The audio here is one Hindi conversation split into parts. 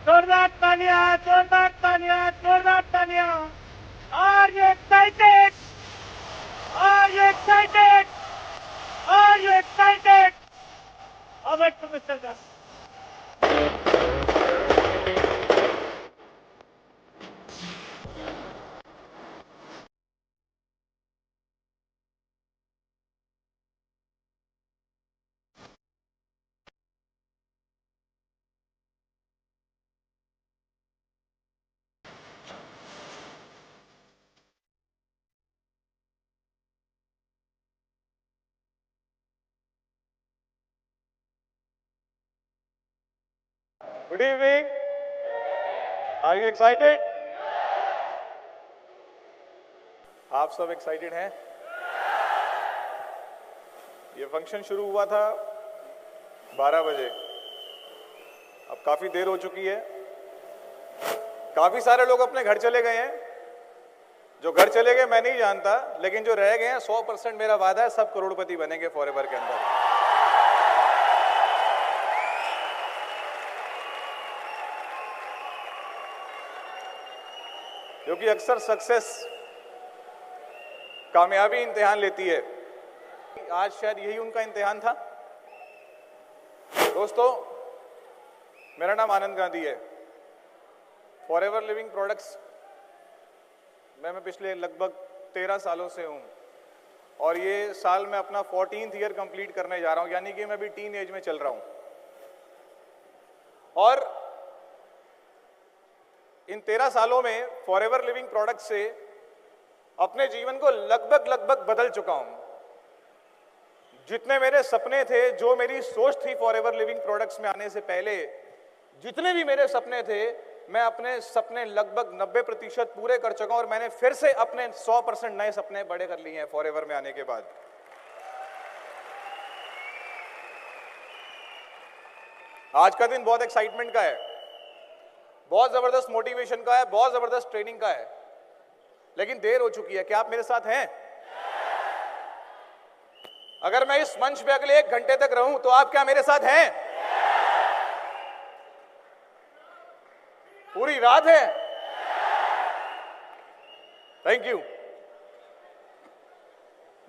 जोरदार तालियां, जोरदार तालियां, जोरदार तालियां। Are you excited? Are you excited? Are you excited? Over to Mr. Das. Good evening. Are you excited? आप सब एक्साइटेड हैं? ये फंक्शन शुरू हुआ था 12 बजे। अब काफी देर हो चुकी है। काफी सारे लोग अपने घर चले गए हैं। जो घर चले गए मैं नहीं जानता, लेकिन जो रह गए हैं 100% मेरा वादा है सब करोड़पति बनेंगे फॉरएवर के अंदर। क्योंकि अक्सर सक्सेस कामयाबी इम्तिहान लेती है। आज शायद यही उनका इम्तिहान था। दोस्तों, मेरा नाम आनंद गांधी है। फॉरएवर लिविंग प्रोडक्ट्स में मैं पिछले लगभग 13 सालों से हूं और ये साल मैं अपना 14th ईयर कंप्लीट करने जा रहा हूं, यानी कि मैं भी टीन एज में चल रहा हूं। और इन 13 सालों में फॉरएवर लिविंग प्रोडक्ट से अपने जीवन को लगभग बदल चुका हूं। जितने मेरे सपने थे, जो मेरी सोच थी फॉरएवर लिविंग प्रोडक्ट्स में आने से पहले, जितने भी मेरे सपने थे, मैं अपने सपने लगभग 90% पूरे कर चुका हूं और मैंने फिर से अपने 100% नए सपने बड़े कर लिए हैं फॉरएवर में आने के बाद। आज का दिन बहुत एक्साइटमेंट का है, बहुत जबरदस्त मोटिवेशन का है, बहुत जबरदस्त ट्रेनिंग का है, लेकिन देर हो चुकी है। क्या आप मेरे साथ हैं? अगर मैं इस मंच पे अगले 1 घंटे तक रहूं तो आप क्या मेरे साथ हैं? पूरी रात है? Thank you.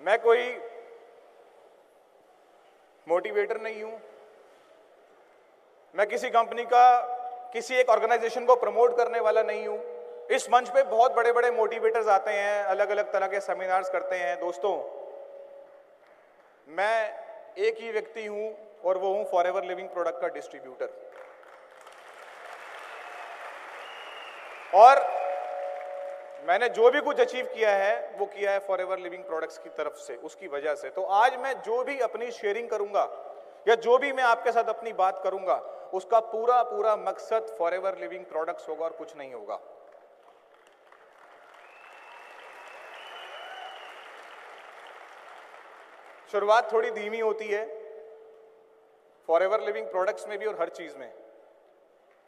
मैं कोई मोटिवेटर नहीं हूं। मैं किसी कंपनी का, किसी एक ऑर्गेनाइजेशन को प्रमोट करने वाला नहीं हूं। इस मंच पे बहुत बड़े बड़े मोटिवेटर्स आते हैं, अलग अलग तरह के सेमिनार्स करते हैं। दोस्तों, मैं एक ही व्यक्ति हूं और वो हूं फॉरएवर लिविंग प्रोडक्ट का डिस्ट्रीब्यूटर। और मैंने जो भी कुछ अचीव किया है वो किया है फॉरएवर लिविंग प्रोडक्ट्स की तरफ से, उसकी वजह से। तो आज मैं जो भी अपनी शेयरिंग करूंगा या जो भी मैं आपके साथ अपनी बात करूंगा, उसका पूरा मकसद फॉरएवर लिविंग प्रोडक्ट्स होगा और कुछ नहीं होगा। शुरुआत थोड़ी धीमी होती है फॉरएवर लिविंग प्रोडक्ट्स में भी और हर चीज में।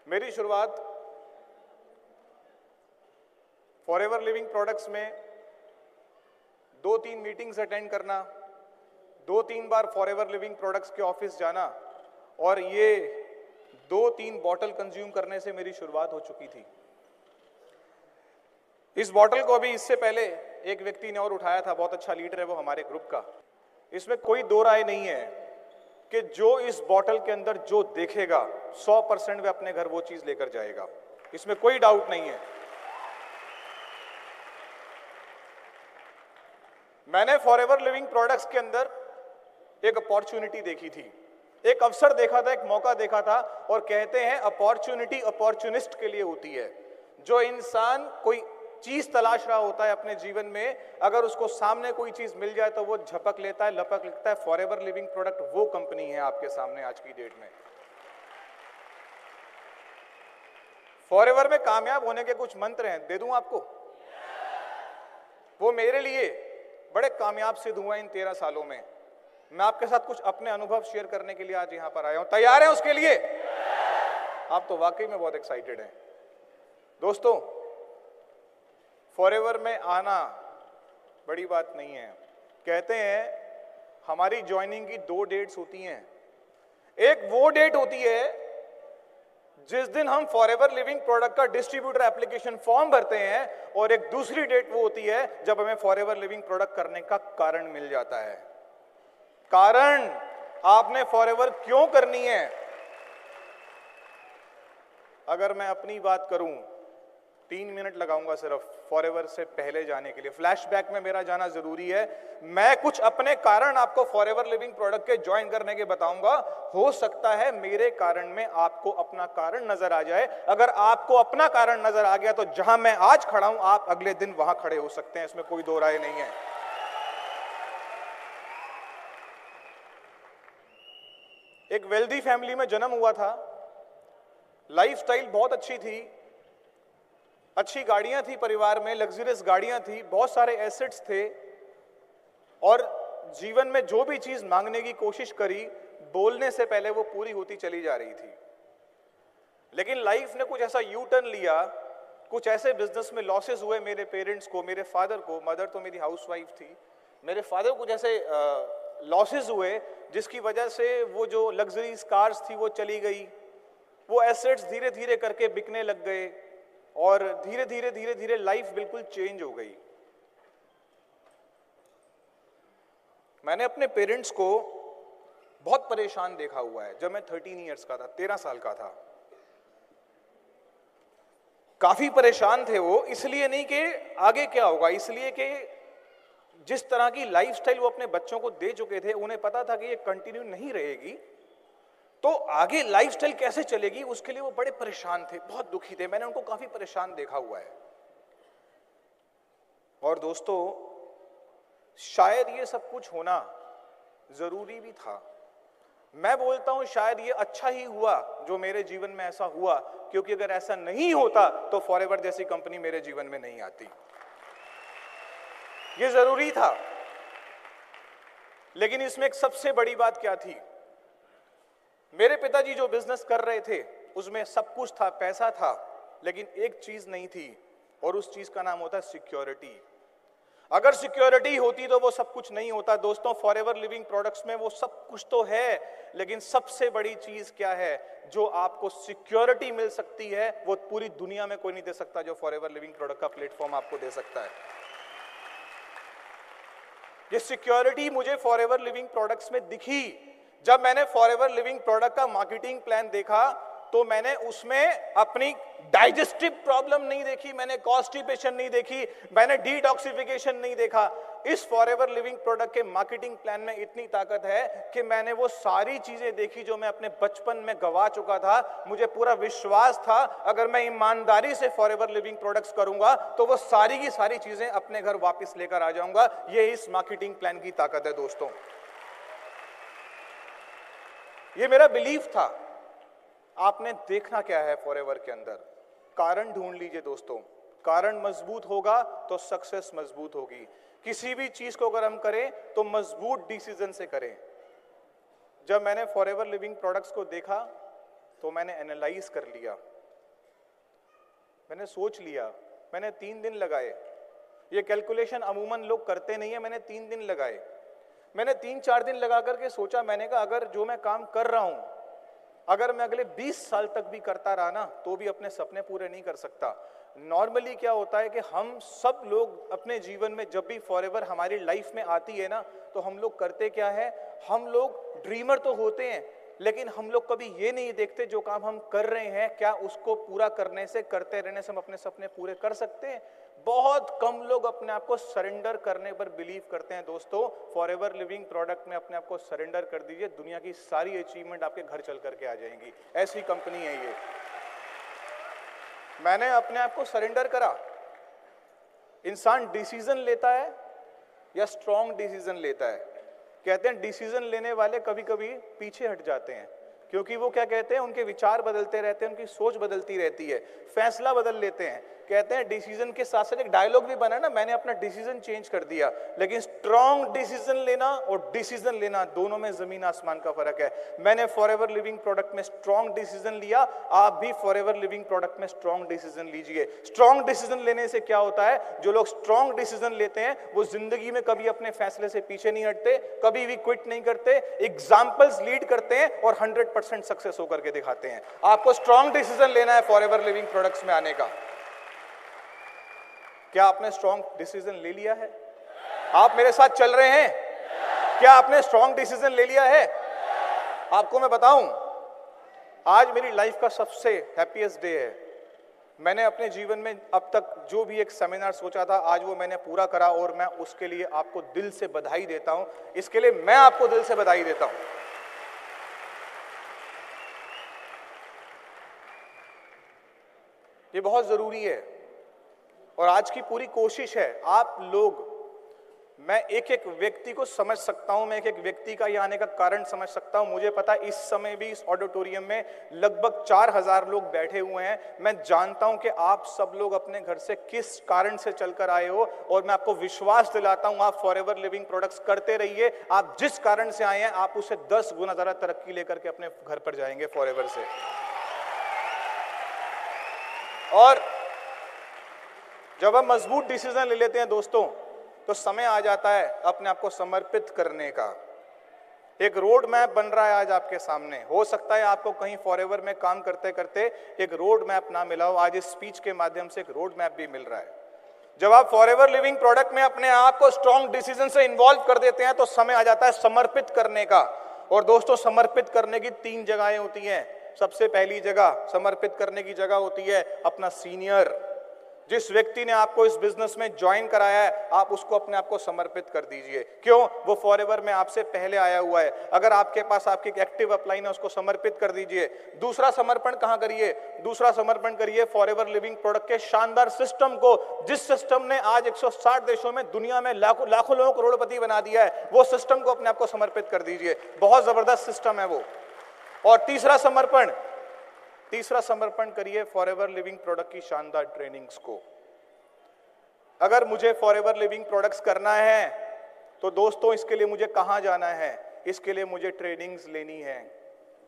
मेरी शुरुआत फॉरएवर लिविंग प्रोडक्ट्स में 2-3 मीटिंग्स अटेंड करना, 2-3 बार फॉरएवर लिविंग प्रोडक्ट्स के ऑफिस जाना और ये 2-3 बॉटल कंज्यूम करने से मेरी शुरुआत हो चुकी थी। इस बॉटल को अभी इससे पहले एक व्यक्ति ने और उठाया था, बहुत अच्छा लीडर है वो हमारे ग्रुप का। इसमें कोई दो राय नहीं है कि जो इस बॉटल के अंदर जो देखेगा 100% वे अपने घर वो चीज लेकर जाएगा, इसमें कोई डाउट नहीं है। मैंने फॉरएवर लिविंग प्रोडक्ट्स के अंदर एक अपॉर्चुनिटी देखी थी, एक अवसर देखा था, एक मौका देखा था। और कहते हैं अपॉर्चुनिटी अपॉर्चुनिस्ट के लिए होती है। जो इंसान कोई चीज तलाश रहा होता है अपने जीवन में, अगर उसको सामने कोई चीज मिल जाए तो वो झपक लेता है, लपक लेता है। फॉरएवर लिविंग प्रोडक्ट वो कंपनी है आपके सामने आज की डेट में। फॉरएवर में कामयाब होने के कुछ मंत्र हैं, दे दूं आपको? वो मेरे लिए बड़े कामयाब सिद्ध हुआ इन 13 सालों में। मैं आपके साथ कुछ अपने अनुभव शेयर करने के लिए आज यहां पर आया हूं। तैयार हैं उसके लिए? आप तो वाकई में बहुत एक्साइटेड हैं दोस्तों। फॉरएवर में आना बड़ी बात नहीं है। कहते हैं हमारी ज्वाइनिंग की 2 डेट्स होती हैं। एक वो डेट होती है जिस दिन हम फॉरएवर लिविंग प्रोडक्ट का डिस्ट्रीब्यूटर एप्लीकेशन फॉर्म भरते हैं, और एक दूसरी डेट वो होती है जब हमें फॉरएवर लिविंग प्रोडक्ट करने का कारण मिल जाता है। कारण आपने फॉरएवर क्यों करनी है? अगर मैं अपनी बात करूं, 3 मिनट लगाऊंगा सिर्फ फॉरएवर से पहले जाने के लिए। फ्लैशबैक में मेरा जाना जरूरी है। मैं कुछ अपने कारण आपको फॉरएवर लिविंग प्रोडक्ट के ज्वाइन करने के बताऊंगा। हो सकता है मेरे कारण में आपको अपना कारण नजर आ जाए। अगर आपको अपना कारण नजर आ गया तो जहां मैं आज खड़ा हूं, आप अगले दिन वहां खड़े हो सकते हैं, इसमें कोई दो राय नहीं है। एक वेल्दी फैमिली में जन्म हुआ था। लाइफस्टाइल बहुत अच्छी थी, अच्छी गाड़ियां थी परिवार में, लग्जरियस गाड़ियां थी, बहुत सारे एसेट्स थे, और जीवन में जो भी चीज मांगने की कोशिश करी, बोलने से पहले वो पूरी होती चली जा रही थी। लेकिन लाइफ ने कुछ ऐसा यू टर्न लिया, कुछ ऐसे बिजनेस में लॉसेस हुए मेरे पेरेंट्स को, मेरे फादर को। मदर तो मेरी हाउसवाइफ थी। मेरे फादर को कुछ ऐसे लॉसेस हुए जिसकी वजह से वो जो लग्जरी कार्स थी वो चली गई, वो एसेट्स धीरे धीरे करके बिकने लग गए, और धीरे धीरे लाइफ बिल्कुल चेंज हो गई। मैंने अपने पेरेंट्स को बहुत परेशान देखा हुआ है। जब मैं 13 इयर्स का था, 13 साल का था, काफी परेशान थे वो। इसलिए नहीं कि आगे क्या होगा, इसलिए कि जिस तरह की लाइफस्टाइल वो अपने बच्चों को दे चुके थे, उन्हें पता था कि ये कंटिन्यू नहीं रहेगी, तो आगे लाइफस्टाइल कैसे चलेगी, उसके लिए वो बड़े परेशान थे, बहुत दुखी थे। मैंने उनको काफी परेशान देखा हुआ है। और दोस्तों, शायद ये सब कुछ होना जरूरी भी था। मैं बोलता हूं शायद ये अच्छा ही हुआ जो मेरे जीवन में ऐसा हुआ, क्योंकि अगर ऐसा नहीं होता तो फॉरएवर जैसी कंपनी मेरे जीवन में नहीं आती। ये जरूरी था। लेकिन इसमें एक सबसे बड़ी बात क्या थी? मेरे पिताजी जो बिजनेस कर रहे थे उसमें सब कुछ था, पैसा था, लेकिन एक चीज नहीं थी, और उस चीज का नाम होता है सिक्योरिटी। अगर सिक्योरिटी होती तो वो सब कुछ नहीं होता। दोस्तों, फॉरएवर लिविंग प्रोडक्ट्स में वो सब कुछ तो है, लेकिन सबसे बड़ी चीज क्या है जो आपको सिक्योरिटी मिल सकती है, वो पूरी दुनिया में कोई नहीं दे सकता, जो फॉरएवर लिविंग प्रोडक्ट का प्लेटफॉर्म आपको दे सकता है। ये सिक्योरिटी मुझे फॉरएवर लिविंग प्रोडक्ट्स में दिखी। जब मैंने फॉरएवर लिविंग प्रोडक्ट का मार्केटिंग प्लान देखा तो मैंने उसमें अपनी डाइजेस्टिव प्रॉब्लम नहीं देखी, मैंने कॉन्स्टिपेशन नहीं देखी, मैंने डिटॉक्सिफिकेशन नहीं देखा। इस फॉरएवर लिविंग प्रोडक्ट के मार्केटिंग प्लान में इतनी ताकत है कि मैंने वो सारी चीजें देखी जो मैं अपने बचपन में गवा चुका था। मुझे पूरा विश्वास था अगर मैं ईमानदारी से फॉरएवर लिविंग प्रोडक्ट्स करूंगा तो वो सारी की सारी चीजें अपने घर वापस लेकर आ जाऊंगा। ये इस मार्केटिंग प्लान की ताकत है दोस्तों। ये मेरा बिलीफ था। आपने देखना क्या है फॉरएवर के अंदर? कारण ढूंढ लीजिए दोस्तों। कारण मजबूत होगा तो सक्सेस मजबूत होगी। किसी भी चीज को अगर हम करें तो मजबूत डिसीजन से करें। जब मैंने फॉरएवर लिविंग प्रोडक्ट्स को देखा तो मैंने एनालाइज कर लिया, मैंने सोच लिया, मैंने 3 दिन लगाए। ये कैलकुलेशन अमूमन लोग करते नहीं है, मैंने 3 दिन लगाए। मैंने 3-4 दिन लगा करके सोचा, मैंने कहा अगर जो मैं काम कर रहा हूं अगर मैं अगले 20 साल तक भी करता रहा ना तो भी अपने सपने पूरे नहीं कर सकता। नॉर्मली क्या होता है कि हम सब लोग अपने जीवन में जब भी फॉरएवर हमारी लाइफ में आती है ना, तो हम लोग करते क्या है, हम लोग ड्रीमर तो होते हैं, लेकिन हम लोग कभी ये नहीं देखते जो काम हम कर रहे हैं क्या उसको पूरा करने से, करते रहने से हम अपने सपने पूरे कर सकते हैं। बहुत कम लोग अपने आप को सरेंडर करने पर बिलीव करते हैं। दोस्तों, फॉरएवर लिविंग प्रोडक्ट में अपने आप को सरेंडर कर दीजिए, दुनिया की सारी अचीवमेंट आपके घर चल करके आ जाएंगी। ऐसी कंपनी है ये। मैंने अपने आप को सरेंडर करा। इंसान डिसीजन लेता है या स्ट्रॉन्ग डिसीजन लेता है? कहते हैं डिसीजन लेने वाले कभी कभी पीछे हट जाते हैं, क्योंकि वो क्या कहते हैं, उनके विचार बदलते रहते हैं, उनकी सोच बदलती रहती है, फैसला बदल लेते हैं। कहते हैं डिसीजन के साथ साथ एक डायलॉग भी बना ना, मैंने अपना डिसीजन चेंज कर दिया। लेकिन स्ट्रॉन्ग डिसीजन लेना और डिसीजन लेना दोनों में जमीन आसमान का फर्क है। मैंने फॉरएवर लिविंग प्रोडक्ट में स्ट्रॉन्ग डिसीजन लिया, आप भी फॉरएवर लिविंग प्रोडक्ट में स्ट्रॉन्ग डिसीजन लीजिए। स्ट्रॉन्ग डिसीजन लेने से क्या होता है, जो लोग स्ट्रॉन्ग डिसीजन लेते हैं वो जिंदगी में कभी अपने फैसले से पीछे नहीं हटते, कभी भी क्विट नहीं करते, एग्जाम्पल्स लीड करते हैं और 100% सक्सेस होकर के दिखाते हैं। आपको स्ट्रॉन्ग डिसीजन लेना है फॉरएवर लिविंग प्रोडक्ट्स में आने का। क्या आपने स्ट्रॉन्ग डिसीजन ले लिया है? आप मेरे साथ चल रहे हैं? क्या आपने स्ट्रॉन्ग डिसीजन ले लिया है? आपको मैं बताऊं, आज मेरी लाइफ का सबसे हैप्पीएस्ट डे है। मैंने अपने जीवन में अब तक जो भी एक सेमिनार सोचा था, आज वो मैंने पूरा करा और मैं उसके लिए आपको दिल से बधाई देता हूं। इसके लिए मैं आपको दिल से बधाई देता हूं। ये बहुत जरूरी है और आज की पूरी कोशिश है आप लोग, मैं एक एक व्यक्ति को समझ सकता हूं, मैं एक एक व्यक्ति का यहाँ आने का कारण समझ सकता हूं। मुझे पता है इस समय भी इस ऑडिटोरियम में लगभग 4000 लोग बैठे हुए हैं। मैं जानता हूं कि आप सब लोग अपने घर से किस कारण से चलकर आए हो और मैं आपको विश्वास दिलाता हूं आप फॉरएवर लिविंग प्रोडक्ट्स करते रहिए। आप जिस कारण से आए हैं आप उससे 10 गुना ज्यादा तरक्की लेकर के अपने घर पर जाएंगे फॉरएवर से। और जब हम मजबूत डिसीजन ले लेते हैं दोस्तों, तो समय आ जाता है अपने आप को समर्पित करने का। एक रोड मैप बन रहा है आज आपके सामने। हो सकता है आपको कहीं फॉरएवर में काम करते करते एक रोड मैप ना मिला हो, आज इस स्पीच के माध्यम से एक रोड मैप भी मिल रहा है। जब आप फॉरएवर लिविंग प्रोडक्ट में अपने आप को स्ट्रॉन्ग डिसीजन से इन्वॉल्व कर देते हैं तो समय आ जाता है समर्पित करने का। और दोस्तों, समर्पित करने की 3 जगहें होती हैं। सबसे पहली जगह समर्पित करने की जगह होती है अपना सीनियर। जिस व्यक्ति ने आपको इस बिजनेस में ज्वाइन कराया है, आप उसको अपने आप को समर्पित कर दीजिए। क्यों? वो फॉरएवर में आपसे पहले आया हुआ है। अगर आपके पास आपकी एक एक्टिव अपलाइन है, उसको समर्पित कर दीजिए। दूसरा समर्पण कहां करिए? दूसरा समर्पण करिए फॉरएवर लिविंग प्रोडक्ट के शानदार सिस्टम को, जिस सिस्टम ने आज 160 देशों में दुनिया में लाखों लोगों को करोड़पति बना दिया है। वो सिस्टम को अपने आप को समर्पित कर दीजिए। बहुत जबरदस्त सिस्टम है वो। और तीसरा समर्पण करिए फॉरएवर लिविंग प्रोडक्ट की शानदार ट्रेनिंग्स को। अगर मुझे फॉरएवर लिविंग प्रोडक्ट्स करना है तो दोस्तों इसके लिए मुझे कहां जाना है? इसके लिए मुझे ट्रेनिंग्स लेनी है।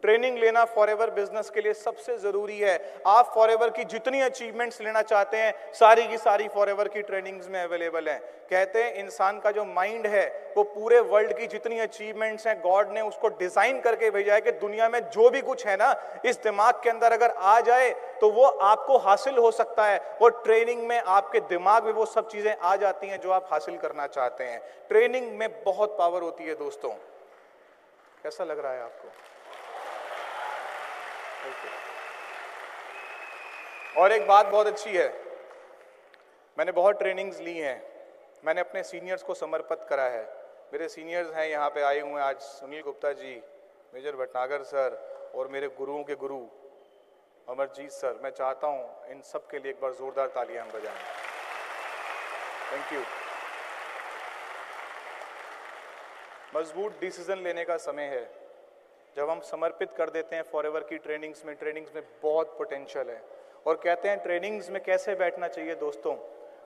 ट्रेनिंग लेना फॉरएवर बिजनेस के लिए सबसे जरूरी है। आप फॉरएवर की जितनी अचीवमेंट्स लेना चाहते हैं, सारी की सारी फॉरएवर की ट्रेनिंग्स में अवेलेबल हैं। कहते हैं इंसान का जो माइंड है वो पूरे वर्ल्ड की जितनी अचीवमेंट्स हैं, गॉड ने उसको डिजाइन करके भेजा है कि दुनिया में जो भी कुछ है ना, इस दिमाग के अंदर अगर आ जाए तो वो आपको हासिल हो सकता है। और ट्रेनिंग में आपके दिमाग में वो सब चीजें आ जाती हैं जो आप हासिल करना चाहते हैं। ट्रेनिंग में बहुत पावर होती है दोस्तों। कैसा लग रहा है आपको? और एक बात बहुत अच्छी है, मैंने बहुत ट्रेनिंग्स ली हैं, मैंने अपने सीनियर्स को समर्पित करा है। मेरे सीनियर्स हैं यहाँ पे आए हुए हैं आज, सुनील गुप्ता जी, मेजर भटनागर सर और मेरे गुरुओं के गुरु अमरजीत सर। मैं चाहता हूँ इन सब के लिए एक बार जोरदार तालियां हम बजाएं। Thank you. मजबूत डिसीजन लेने का समय है। जब हम समर्पित कर देते हैं फॉरएवर की ट्रेनिंग्स में बहुत पोटेंशियल है। और कहते हैं ट्रेनिंग्स में कैसे बैठना चाहिए दोस्तों।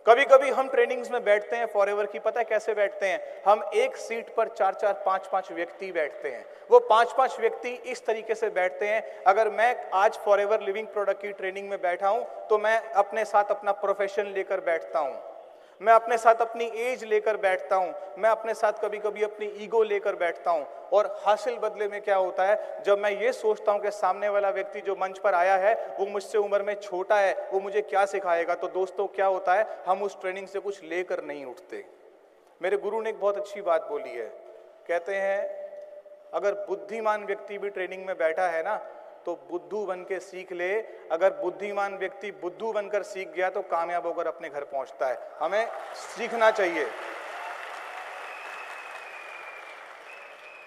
कभी कभी हम ट्रेनिंग्स में बैठते हैं फॉरएवर की, पता है कैसे बैठते हैं? हम एक सीट पर 4-4, 5-5 व्यक्ति बैठते हैं। वो 5-5 व्यक्ति इस तरीके से बैठते हैं। अगर मैं आज फॉरएवर लिविंग प्रोडक्ट की ट्रेनिंग में बैठा हूं तो मैं अपने साथ अपना प्रोफेशन लेकर बैठता हूं। मैं अपने साथ अपनी एज लेकर बैठता हूं, मैं अपने साथ कभी कभी अपनी ईगो लेकर बैठता हूं, और हासिल बदले में क्या होता है, जब मैं ये सोचता हूं कि सामने वाला व्यक्ति जो मंच पर आया है वो मुझसे उम्र में छोटा है, वो मुझे क्या सिखाएगा, तो दोस्तों क्या होता है, हम उस ट्रेनिंग से कुछ लेकर नहीं उठते। मेरे गुरु ने एक बहुत अच्छी बात बोली है, कहते हैं अगर बुद्धिमान व्यक्ति भी ट्रेनिंग में बैठा है ना तो बुद्धू बन के सीख ले, अगर बुद्धिमान व्यक्ति बुद्धू बनकर सीख गया तो कामयाब होकर अपने घर पहुंचता है। हमें सीखना चाहिए।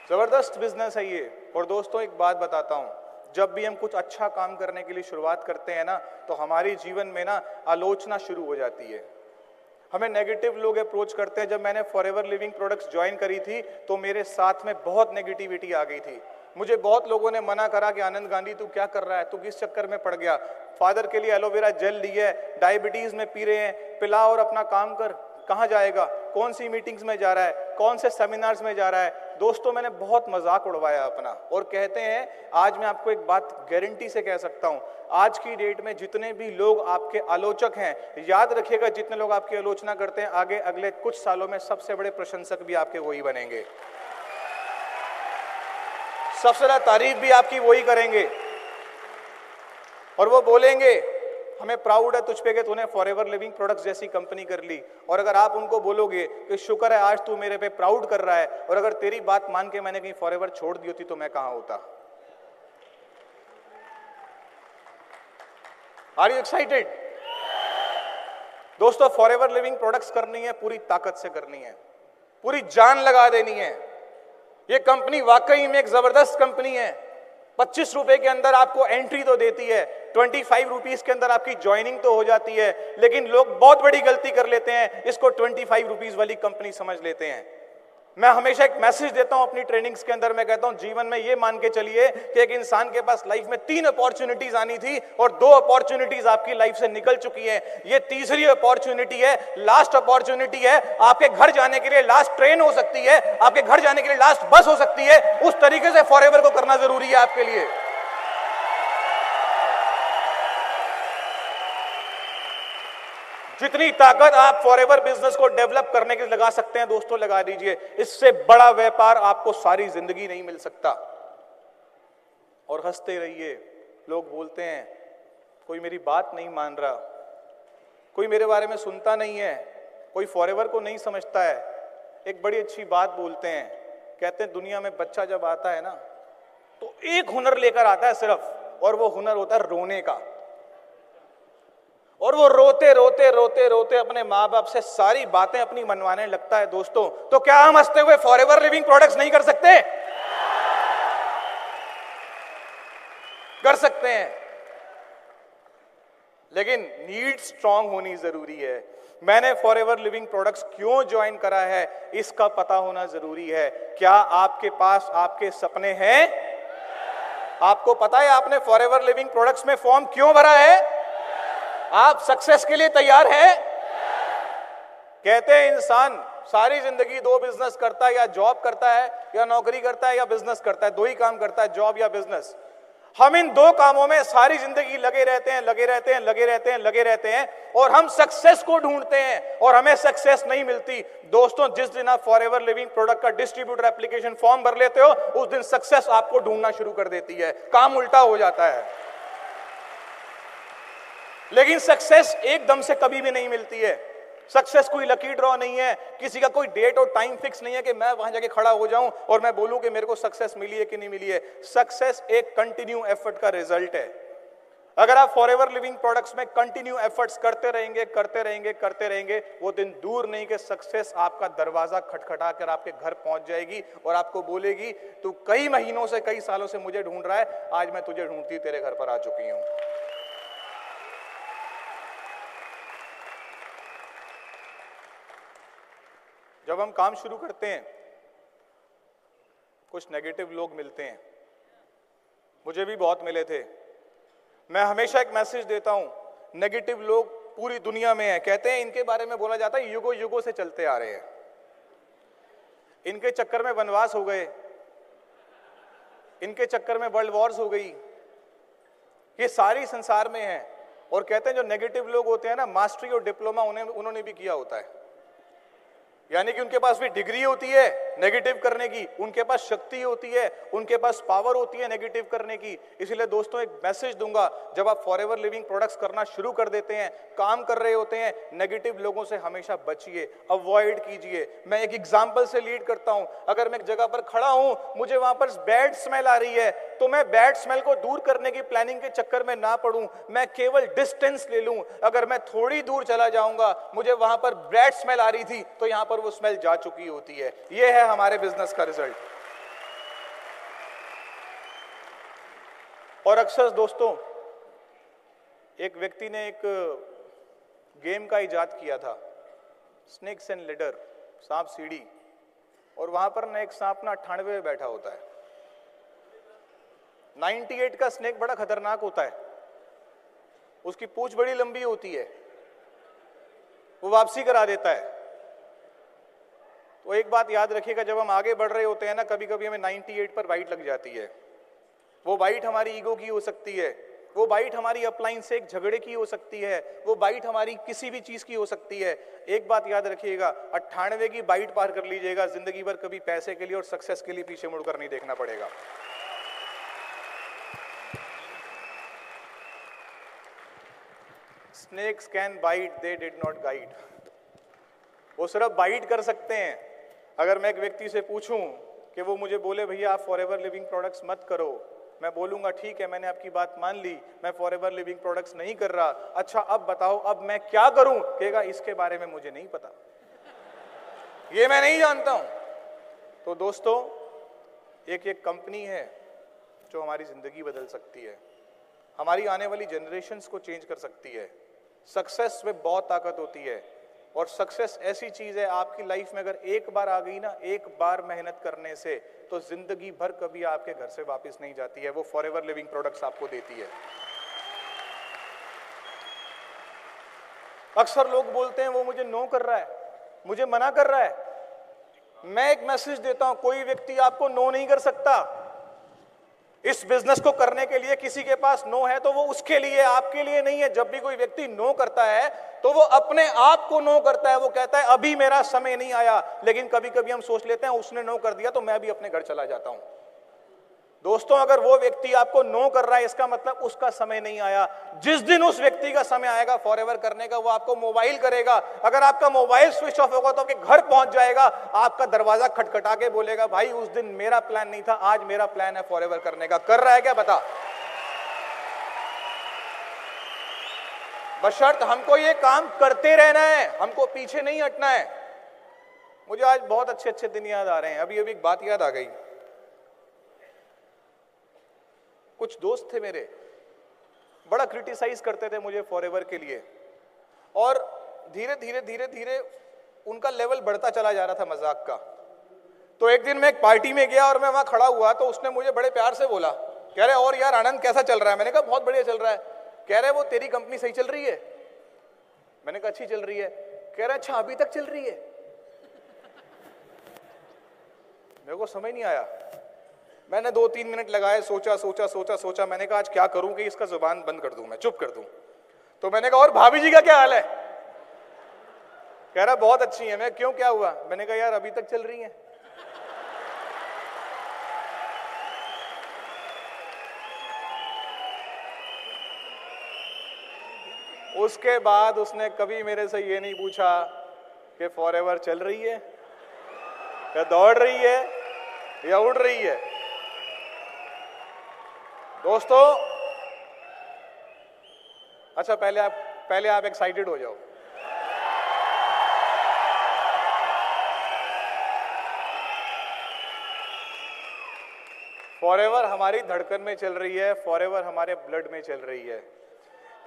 जबरदस्त बिजनेस है ये। और दोस्तों एक बात बताता हूं, जब भी हम कुछ अच्छा काम करने के लिए शुरुआत करते हैं ना तो हमारे जीवन में ना आलोचना शुरू हो जाती है, हमें नेगेटिव लोग अप्रोच करते हैं। जब मैंने फॉरएवर लिविंग प्रोडक्ट्स ज्वाइन करी थी तो मेरे साथ में बहुत नेगेटिविटी आ गई थी। मुझे बहुत लोगों ने मना करा कि आनंद गांधी तू क्या कर रहा है, तू किस चक्कर में पड़ गया, फादर के लिए एलोवेरा जेल ली है, डायबिटीज में पी रहे हैं, पिला और अपना काम कर, कहाँ जाएगा, कौन सी मीटिंग्स में जा रहा है, कौन से सेमिनार्स में जा रहा है। दोस्तों मैंने बहुत मजाक उड़वाया अपना। और कहते हैं, आज मैं आपको एक बात गारंटी से कह सकता हूं, आज की डेट में जितने भी लोग आपके आलोचक हैं, याद रखिएगा जितने लोग आपकी आलोचना करते हैं, आगे अगले कुछ सालों में सबसे बड़े प्रशंसक भी आपके वही बनेंगे, सबसे ज्यादा तारीफ भी आपकी वही करेंगे। और वो बोलेंगे हमें प्राउड है तुझ पे कि तूने फॉरएवर लिविंग प्रोडक्ट्स जैसी कंपनी कर ली। और अगर आप उनको बोलोगे कि शुक्र है आज तू मेरे पे प्राउड कर रहा है, और अगर तेरी बात मान के मैंने कहीं फॉरएवर छोड़ दी होती तो मैं कहां होता। Are you excited? दोस्तों फॉरएवर लिविंग प्रोडक्ट्स करनी है, पूरी ताकत से करनी है, पूरी जान लगा देनी है। ये कंपनी वाकई में एक जबरदस्त कंपनी है। 25 रुपए के अंदर आपको एंट्री तो देती है, 25 रुपीज के अंदर आपकी ज्वाइनिंग तो हो जाती है, लेकिन लोग बहुत बड़ी गलती कर लेते हैं, इसको 25 रुपीज वाली कंपनी समझ लेते हैं। मैं हमेशा एक मैसेज देता हूं अपनी ट्रेनिंग्स के अंदर, मैं कहता हूं जीवन में ये मान के चलिए कि एक इंसान के पास लाइफ में 3 अपॉर्चुनिटीज आनी थी और 2 अपॉर्चुनिटीज आपकी लाइफ से निकल चुकी है। ये तीसरी अपॉर्चुनिटी है, लास्ट अपॉर्चुनिटी है। आपके घर जाने के लिए लास्ट ट्रेन हो सकती है, आपके घर जाने के लिए लास्ट बस हो सकती है। उस तरीके से फॉरएवर को करना जरूरी है आपके लिए। जितनी ताकत आप फॉरएवर बिजनेस को डेवलप करने के लिए लगा सकते हैं दोस्तों लगा दीजिए। इससे बड़ा व्यापार आपको सारी जिंदगी नहीं मिल सकता। और हंसते रहिए। लोग बोलते हैं कोई मेरी बात नहीं मान रहा, कोई मेरे बारे में सुनता नहीं है, कोई फॉरएवर को नहीं समझता है। एक बड़ी अच्छी बात बोलते हैं, कहते हैं दुनिया में बच्चा जब आता है ना तो एक हुनर लेकर आता है सिर्फ, और वो हुनर होता है रोने का। और वो रोते रोते रोते रोते अपने माँ बाप से सारी बातें अपनी मनवाने लगता है। दोस्तों तो क्या हम हंसते हुए फॉरएवर लिविंग प्रोडक्ट्स नहीं कर सकते? कर सकते हैं, लेकिन नीड स्ट्रांग होनी जरूरी है। मैंने फॉरएवर लिविंग प्रोडक्ट्स क्यों ज्वाइन करा है इसका पता होना जरूरी है। क्या आपके पास आपके सपने हैं? आपको पता है आपने फॉरएवर लिविंग प्रोडक्ट्स में फॉर्म क्यों भरा है? आप सक्सेस के लिए तैयार हैं? कहते हैं इंसान सारी जिंदगी 2 बिजनेस करता है, या जॉब करता है या नौकरी करता है या बिजनेस करता है, 2 ही काम करता है, जॉब या बिजनेस। हम इन 2 कामों में सारी जिंदगी लगे रहते हैं, लगे रहते हैं, लगे रहते हैं, लगे रहते हैं, और हम सक्सेस को ढूंढते हैं और हमें सक्सेस नहीं मिलती। दोस्तों जिस दिन आप फॉरएवर लिविंग प्रोडक्ट का डिस्ट्रीब्यूटर एप्लीकेशन फॉर्म भर लेते हो उस दिन सक्सेस आपको ढूंढना शुरू कर देती है, काम उल्टा हो जाता है। लेकिन सक्सेस एकदम से कभी भी नहीं मिलती है। सक्सेस कोई लकी ड्रॉ नहीं है, किसी का कोई डेट और टाइम फिक्स नहीं है कि मैं वहां जाके खड़ा हो जाऊं और मैं बोलूं कि मेरे को सक्सेस मिली है कि नहीं मिली है। सक्सेस एक कंटिन्यू एफर्ट का रिजल्ट है। अगर आप फॉरएवर लिविंग प्रोडक्ट्स में कंटिन्यू एफर्ट्स करते रहेंगे, करते रहेंगे, करते रहेंगे, वो दिन दूर नहीं कि सक्सेस आपका दरवाजा खटखटा कर आपके घर पहुंच जाएगी और आपको बोलेगी तू कई महीनों से, कई सालों से मुझे ढूंढ रहा है, आज मैं तुझे ढूंढती तेरे घर पर आ चुकी हूं। जब हम काम शुरू करते हैं कुछ नेगेटिव लोग मिलते हैं, मुझे भी बहुत मिले थे। मैं हमेशा एक मैसेज देता हूं, नेगेटिव लोग पूरी दुनिया में हैं। कहते हैं इनके बारे में बोला जाता है युगों युगों से चलते आ रहे हैं, इनके चक्कर में वनवास हो गए, इनके चक्कर में वर्ल्ड वॉर्स हो गई, ये सारी संसार में है। और कहते हैं जो नेगेटिव लोग होते हैं ना, मास्टरी और डिप्लोमा उन्होंने भी किया होता है। यानी कि उनके पास भी डिग्री होती है नेगेटिव करने की, उनके पास शक्ति होती है, उनके पास पावर होती है नेगेटिव करने की। इसलिए दोस्तों एक मैसेज दूंगा, जब आप फॉरएवर लिविंग प्रोडक्ट्स करना शुरू कर देते हैं, काम कर रहे होते हैं, नेगेटिव लोगों से हमेशा बचिए, अवॉइड कीजिए। मैं एक एग्जांपल से लीड करता हूं। अगर मैं एक जगह पर खड़ा हूं, मुझे वहां पर बैड स्मेल आ रही है, तो मैं बैड स्मेल को दूर करने की प्लानिंग के चक्कर में ना पड़ूं, मैं केवल डिस्टेंस ले लूं। अगर मैं थोड़ी दूर चला जाऊंगा, मुझे वहां पर बैड स्मेल आ रही थी तो यहां पर वो स्मेल जा चुकी होती है। ये है हमारे बिजनेस का रिजल्ट। और अक्सर दोस्तों, एक व्यक्ति ने एक गेम का इजाद किया था, स्नेक्स एंड लेडर, सांप सीढ़ी। और वहां पर ना एक सांप ना 98 में बैठा होता है। 98 का स्नेक बड़ा खतरनाक होता है, उसकी पूंछ बड़ी लंबी होती है, वो वापसी करा देता है। तो एक बात याद रखिएगा, जब हम आगे बढ़ रहे होते हैं ना, कभी कभी हमें 98 पर बाइट लग जाती है। वो बाइट हमारी ईगो की हो सकती है, वो बाइट हमारी अपलाइन से एक झगड़े की हो सकती है, वो बाइट हमारी किसी भी चीज की हो सकती है। एक बात याद रखिएगा, 98 की बाइट पार कर लीजिएगा, जिंदगी भर कभी पैसे के लिए और सक्सेस के लिए पीछे मुड़कर नहीं देखना पड़ेगा। Snakes can bite, they did not guide. वो सिर्फ बाइट कर सकते हैं। अगर मैं एक व्यक्ति से पूछूं कि वो मुझे बोले भैया आप फॉरएवर लिविंग प्रोडक्ट्स मत करो, मैं बोलूंगा ठीक है, मैंने आपकी बात मान ली, मैं फॉरएवर लिविंग प्रोडक्ट्स नहीं कर रहा, अच्छा अब बताओ अब मैं क्या करूं? कहेगा इसके बारे में मुझे नहीं पता, ये मैं नहीं जानता हूं। तो दोस्तों, एक कंपनी है जो हमारी जिंदगी बदल सकती है, हमारी आने वाली जनरेशन्स को चेंज कर सकती है। सक्सेस में बहुत ताकत होती है, और सक्सेस ऐसी चीज है आपकी लाइफ में अगर एक बार आ गई ना, एक बार मेहनत करने से, तो जिंदगी भर कभी आपके घर से वापस नहीं जाती है। वो फॉरएवर लिविंग प्रोडक्ट्स आपको देती है। अक्सर लोग बोलते हैं वो मुझे नो कर रहा है, मुझे मना कर रहा है। मैं एक मैसेज देता हूं, कोई व्यक्ति आपको नो नहीं कर सकता। इस बिजनेस को करने के लिए किसी के पास नो है तो वो उसके लिए, आपके लिए नहीं है। जब भी कोई व्यक्ति नो करता है तो वो अपने आप को नो करता है, वो कहता है अभी मेरा समय नहीं आया। लेकिन कभी कभी हम सोच लेते हैं उसने नो कर दिया तो मैं भी अपने घर चला जाता हूं। दोस्तों, अगर वो व्यक्ति आपको नो कर रहा है, इसका मतलब उसका समय नहीं आया। जिस दिन उस व्यक्ति का समय आएगा फॉरएवर करने का, वो आपको मोबाइल करेगा। अगर आपका मोबाइल स्विच ऑफ होगा तो आपके घर पहुंच जाएगा, आपका दरवाजा खटखटा के बोलेगा भाई उस दिन मेरा प्लान नहीं था, आज मेरा प्लान है फॉरएवर करने का। कर रहा है क्या बता? बशर्त हमको ये काम करते रहना है, हमको पीछे नहीं हटना है। मुझे आज बहुत अच्छे अच्छे दिन याद आ रहे हैं। अभी एक बात याद आ गई। कुछ दोस्त थे मेरे, बड़ा क्रिटिसाइज करते थे मुझे फॉरएवर के लिए, और धीरे धीरे धीरे धीरे उनका लेवल बढ़ता चला जा रहा था मजाक का। तो एक दिन मैं एक पार्टी में गया और मैं वहां खड़ा हुआ, तो उसने मुझे बड़े प्यार से बोला, कह रहे और यार आनंद कैसा चल रहा है? मैंने कहा बहुत बढ़िया चल रहा है। कह रहे वो तेरी कंपनी सही चल रही है? मैंने कहा अच्छी चल रही है। कह रहे अच्छा अभी तक चल रही है? मेरे को समझ नहीं आया। मैंने 2-3 मिनट लगाए, सोचा। मैंने कहा आज क्या करूं कि इसका जुबान बंद कर दूं, मैं चुप कर दूं। तो मैंने कहा और भाभी जी का क्या हाल है? कह रहा बहुत अच्छी है। मैं क्यों, क्या हुआ? मैंने कहा यार अभी तक चल रही है। उसके बाद उसने कभी मेरे से ये नहीं पूछा कि फॉरएवर चल रही है या दौड़ रही है या उड़ रही है। दोस्तों, अच्छा पहले आप एक्साइटेड हो जाओ। फॉरएवर हमारी धड़कन में चल रही है, फॉरएवर हमारे ब्लड में चल रही है,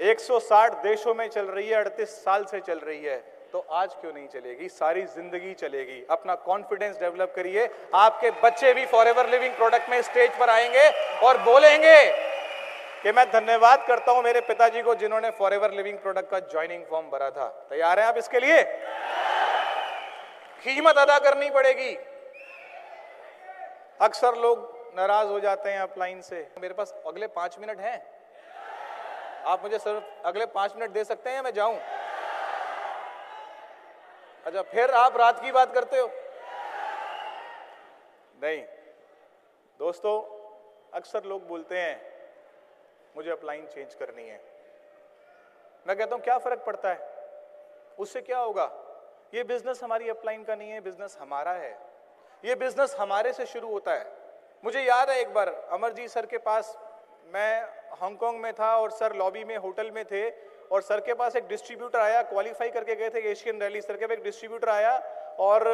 160 देशों में चल रही है, 38 साल से चल रही है। तो आज क्यों नहीं चलेगी? सारी जिंदगी चलेगी। अपना कॉन्फिडेंस डेवलप करिए। आपके बच्चे भी फॉरएवर लिविंग प्रोडक्ट में स्टेज पर आएंगे और बोलेंगे कि मैं धन्यवाद करता हूं मेरे पिताजी को जिन्होंने फॉरएवर लिविंग प्रोडक्ट का ज्वाइनिंग फॉर्म भरा था। तैयार हैं आप इसके लिए? कीमत अदा करनी पड़ेगी। अक्सर लोग नाराज हो जाते हैं अपलाइन से। मेरे पास अगले 5 मिनट हैं, आप मुझे सिर्फ अगले 5 मिनट दे सकते हैं या मैं जाऊं? अच्छा, फिर आप रात की बात करते हो? नहीं दोस्तों, अक्सर लोग बोलते हैं मुझे अपलाइन चेंज करनी है। मैं कहता हूं क्या फर्क पड़ता है, उससे क्या होगा? ये बिजनेस हमारी अपलाइन का नहीं है, बिजनेस हमारा है। ये बिजनेस हमारे से शुरू होता है। मुझे याद है एक बार अमरजीत सर के पास, मैं हांगकांग में था और सर लॉबी में होटल में थे और सर के पास एक डिस्ट्रीब्यूटर आया, क्वालिफाई करके गए थे एशियन रैली। सर के पास एक डिस्ट्रीब्यूटर आया और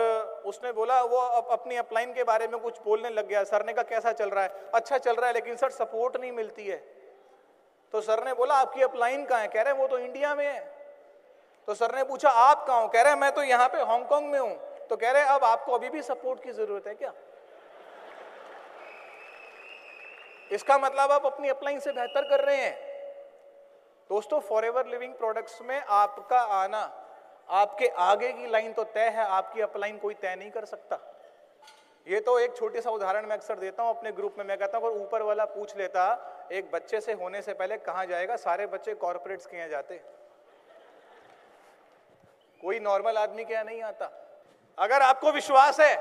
उसने बोला, वो अपनी अपलाइन के बारे में कुछ बोलने लग गया। सर ने कहा कैसा चल रहा है? अच्छा चल रहा है, लेकिन सर सपोर्ट नहीं मिलती है। तो सर ने बोला आपकी अपलाइन कहाँ है? कह रहे हैं वो तो इंडिया में है। तो सर ने पूछा आप कहाँ हो? कह रहे हैं मैं तो यहाँ पे हांगकांग में हूं। तो कह रहे हैं अब आपको अभी भी सपोर्ट की जरूरत है क्या? इसका मतलब आप अपनी अपलाइन से बेहतर कर रहे हैं। दोस्तों, फॉरएवर लिविंग प्रोडक्ट्स में आपका आना, आपके आगे की लाइन तो तय है, आपकी अपलाइन कोई तय नहीं कर सकता। ये तो एक छोटे सा उदाहरण मैं अक्सर देता हूं अपने ग्रुप में। मैं कहता हूं अगर ऊपर वाला पूछ लेता एक बच्चे से होने से पहले कहां जाएगा, सारे बच्चे कॉर्पोरेट्स के यहाँ जाते, कोई नॉर्मल आदमी के यहाँ नहीं आता। अगर आपको विश्वास है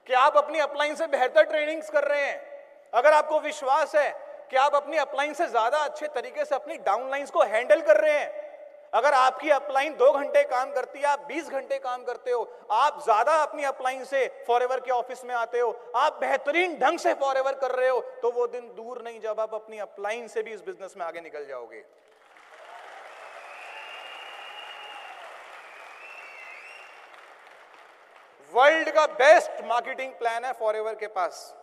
कि आप अपनी अपलाइन से बेहतर ट्रेनिंग्स कर रहे हैं, अगर आपको विश्वास है कि आप अपनी अपलाइन से ज्यादा अच्छे तरीके से अपनी डाउनलाइंस को हैंडल कर रहे हैं, अगर आपकी अपलाइन 2 घंटे काम करती है, आप 20 घंटे काम करते हो, आप ज्यादा अपनी अपलाइन से फॉरएवर के ऑफिस में आते हो, आप बेहतरीन ढंग से फॉरएवर कर रहे हो, तो वो दिन दूर नहीं जब आप अपनी अपलाइन से भी इस बिजनेस में आगे निकल जाओगे। वर्ल्ड का बेस्ट मार्केटिंग प्लान है फॉरएवर के पास,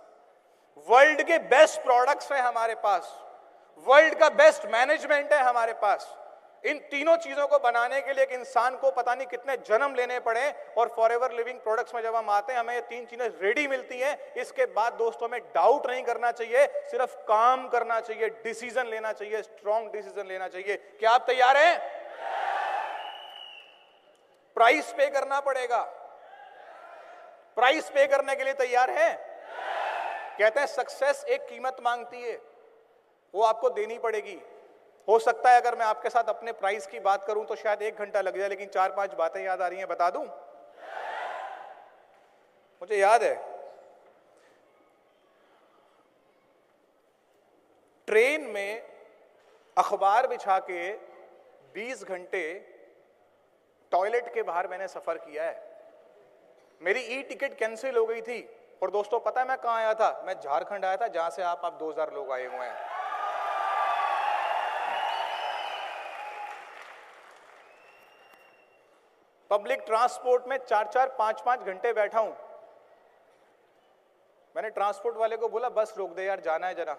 वर्ल्ड के बेस्ट प्रोडक्ट्स हैं हमारे पास, वर्ल्ड का बेस्ट मैनेजमेंट है हमारे पास। इन तीनों चीजों को बनाने के लिए एक इंसान को पता नहीं कितने जन्म लेने पड़े, और फॉरएवर लिविंग प्रोडक्ट्स में जब हम आते हैं हमें ये 3 चीजें रेडी मिलती हैं। इसके बाद दोस्तों में डाउट नहीं करना चाहिए, सिर्फ काम करना चाहिए, डिसीजन लेना चाहिए, स्ट्रॉन्ग डिसीजन लेना चाहिए। क्या आप तैयार हैं? प्राइस पे करना पड़ेगा। प्राइस पे करने के लिए तैयार हैं? कहते हैं सक्सेस एक कीमत मांगती है, वो आपको देनी पड़ेगी। हो सकता है अगर मैं आपके साथ अपने प्राइस की बात करूं तो शायद 1 घंटा लग जाए, लेकिन 4-5 बातें याद आ रही हैं, बता दूं? मुझे याद है ट्रेन में अखबार बिछा के 20 घंटे टॉयलेट के बाहर मैंने सफर किया है। मेरी ई टिकट कैंसिल हो गई थी, और दोस्तों पता है मैं कहां आया था? मैं झारखंड आया था, जहां से आप 2000 लोग आए हुए हैं। पब्लिक ट्रांसपोर्ट में 4-4, 5-5 घंटे बैठा हूं। मैंने ट्रांसपोर्ट वाले को बोला बस रोक दे यार, जाना है जरा।